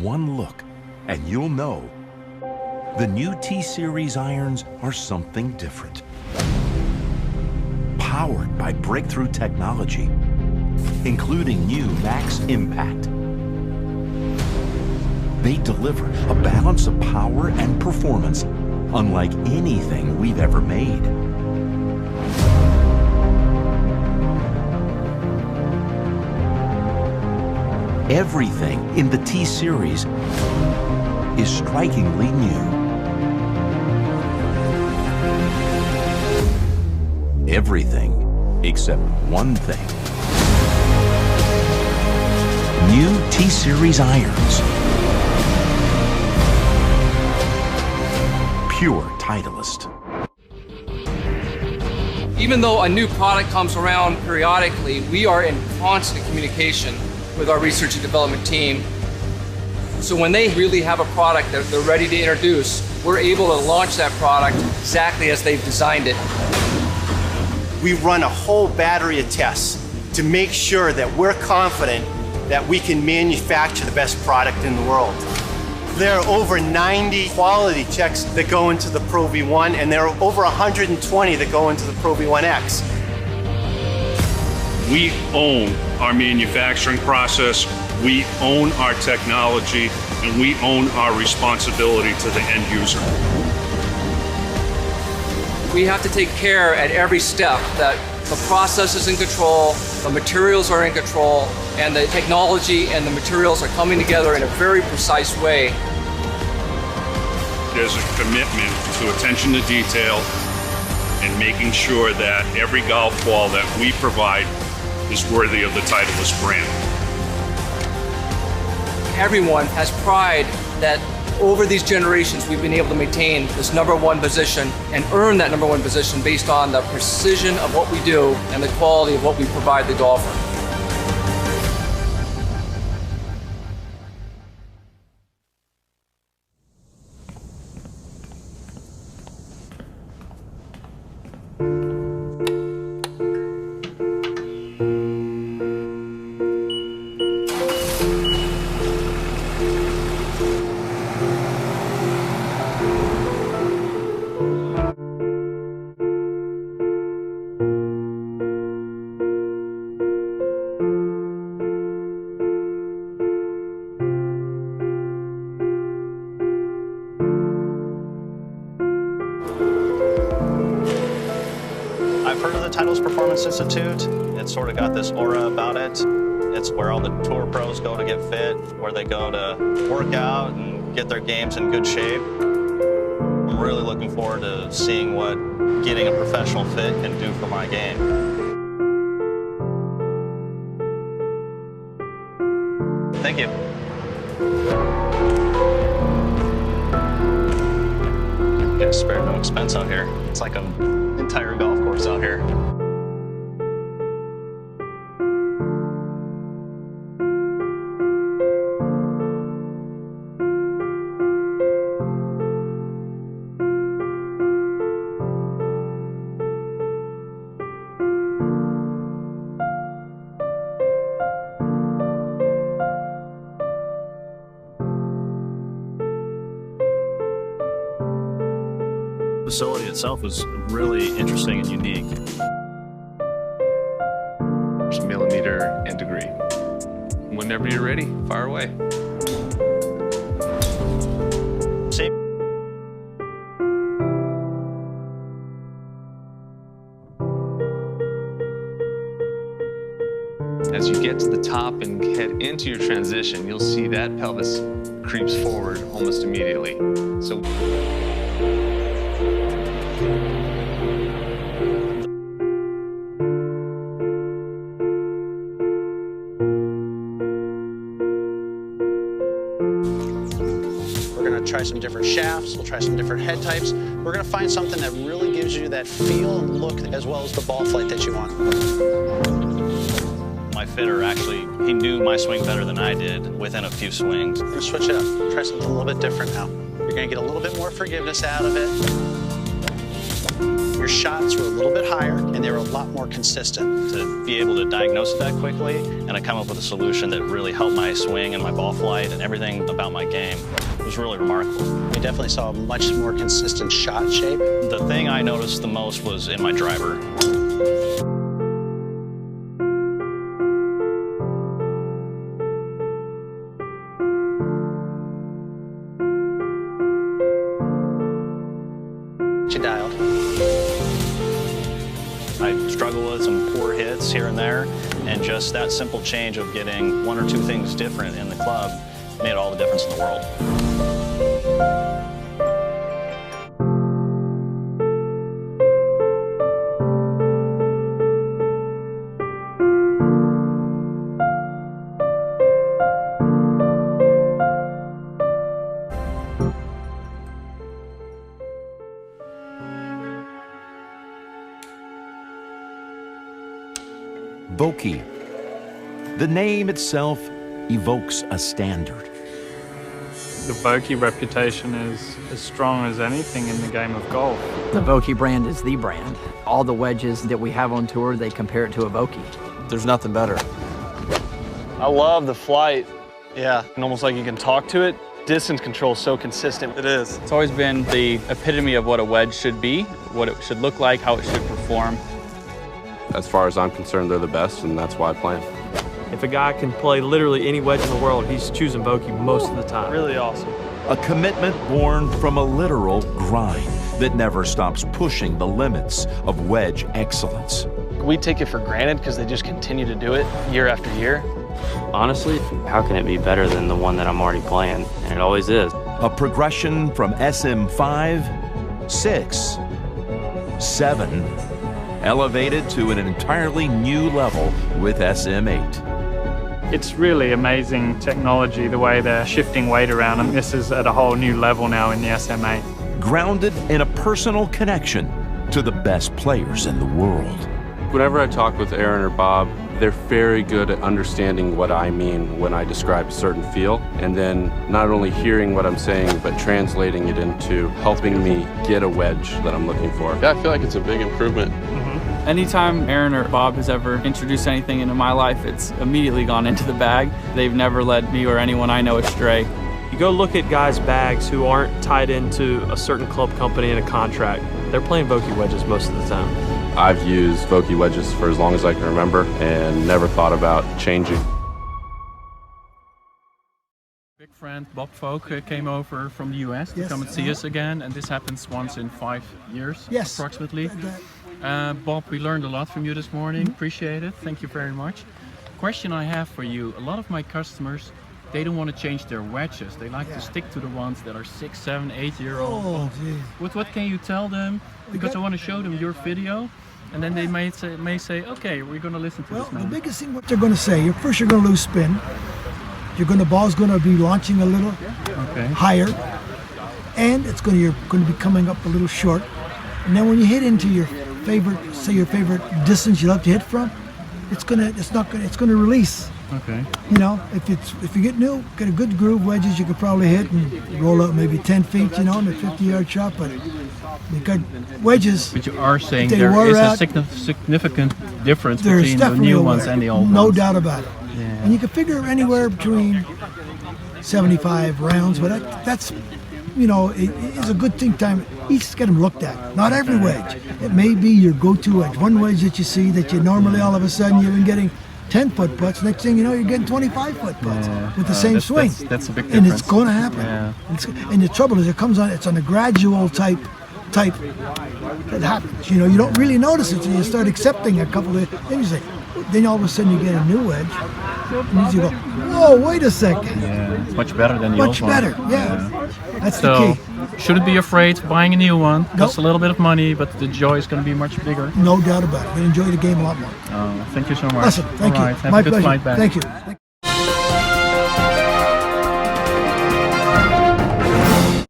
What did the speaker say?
one look and you'll know the new T-Series irons are something different. Powered by breakthrough technology, including new Max Impact. They deliver a balance of power and performance unlike anything we've ever made. Everything in the T-Series is strikingly new. Everything except one thing. New T-Series irons. Pure Titleist. Even though a new product comes around periodically, we are in constant communication with our research and development team. So when they really have a product that they're ready to introduce, we're able to launch that product exactly as they've designed it. We run a whole battery of tests to make sure that we're confident that we can manufacture the best product in the world. There are over 90 quality checks that go into the Pro V1, and there are over 120 that go into the Pro V1X. We own our manufacturing process, we own our technology, and we own our responsibility to the end user. We have to take care at every step that the process is in control, the materials are in control, and the technology and the materials are coming together in a very precise way. There's a commitment to attention to detail and making sure that every golf ball that we provide is worthy of the Titleist brand. Everyone has pride that over these generations we've been able to maintain this #1 position and earn that #1 position based on the precision of what we do and the quality of what we provide the golfer. I've heard of the Titleist Performance Institute. It's sort of got this aura about it. It's where all the tour pros go to get fit, where they go to work out and get their games in good shape. I'm really looking forward to seeing what getting a professional fit can do for my game. Thank you. Yeah, spared no expense out here. It's like an entire golf course out here. The facility itself was really interesting and unique. There's millimeter and degree. Whenever you're ready, fire away. See? As you get to the top and head into your transition, you'll see that pelvis creeps forward almost immediately. So we're going to try some different shafts, we'll try some different head types. We're going to find something that really gives you that feel and look as well as the ball flight that you want. My fitter actually, he knew my swing better than I did within a few swings. We're going to switch it up, try something a little bit different now. You're going to get a little bit more forgiveness out of it. Your shots were a little bit higher and they were lot more consistent. To be able to diagnose it that quickly and I come up with a solution that really helped my swing and my ball flight and everything about my game was really remarkable. We definitely saw a much more consistent shot shape. The thing I noticed the most was in my driver. She dialed. I struggle with some poor hits here and there, and just that simple change of getting one or two things different in the club made all the difference in the world. Vokey. The name itself evokes a standard. The Vokey reputation is as strong as anything in the game of golf. The Vokey brand is the brand. All the wedges that we have on tour, they compare it to a Vokey. There's nothing better. I love the flight. Yeah, and almost like you can talk to it. Distance control is so consistent. It is. It's always been the epitome of what a wedge should be, what it should look like, how it should perform. As far as I'm concerned, they're the best, and that's why I play them. If a guy can play literally any wedge in the world, he's choosing Vokey most of the time. Really awesome. A commitment born from a literal grind that never stops pushing the limits of wedge excellence. We take it for granted because they just continue to do it year after year. Honestly, how can it be better than the one that I'm already playing? And it always is. A progression from SM5, 6, 7, elevated to an entirely new level with SM8. It's really amazing technology, the way they're shifting weight around, and this is at a whole new level now in the SM8. Grounded in a personal connection to the best players in the world. Whenever I talk with Aaron or Bob, they're very good at understanding what I mean when I describe a certain feel, and then not only hearing what I'm saying, but translating it into helping me get a wedge that I'm looking for. Yeah, I feel like it's a big improvement. Anytime Aaron or Bob has ever introduced anything into my life, it's immediately gone into the bag. They've never led me or anyone I know astray. You go look at guys' bags who aren't tied into a certain club company and a contract. They're playing Vokey wedges most of the time. I've used Vokey wedges for as long as I can remember and never thought about changing. Big friend Bob Folk came over from the US to come and see us again, and this happens once in 5 years, approximately. Bob, we learned a lot from you this morning. Appreciate it. Thank you very much. Question I have for you: a lot of my customers, they don't want to change their wedges. They like to stick to the ones that are 6, 7, 8 year old. Oh, What can you tell them? Because I want to show them your video, and then they may say, okay, we're going to listen to this now. The biggest thing what they're going to say, first you're going to lose spin. The ball's going to be launching a little higher, and you're going to be coming up a little short. And then when you hit into your favorite distance you love to hit from, it's going to release. Okay. You know, if you get a good groove wedges, you could probably hit and roll up maybe 10 feet, in a 50-yard shot. But you got wedges. But you are saying there is a significant difference between the new ones and the old ones. No doubt about it. Yeah. And you can figure anywhere between 75 rounds, but that's, it's a good thing time. Each get them looked at. Not every wedge. It may be your go-to wedge. One wedge that you see that you normally all of a sudden you've been getting 10-foot putts. Next thing you know, you're getting 25-foot putts with the same swing. That's a big difference. And it's going to happen. Yeah. And the trouble is, it's on a gradual type that happens. You don't really notice it until you start accepting a couple of. Then all of a sudden you get a new wedge. And you go, whoa, wait a second. Yeah, it's much better than the old one. Much better, yeah. That's the key. Shouldn't be afraid of buying a new one. Costs a little bit of money, but the joy is going to be much bigger. No doubt about it. You enjoy the game a lot more. Thank you so much. Listen, thank you. Have My a good pleasure. flight back. Thank you.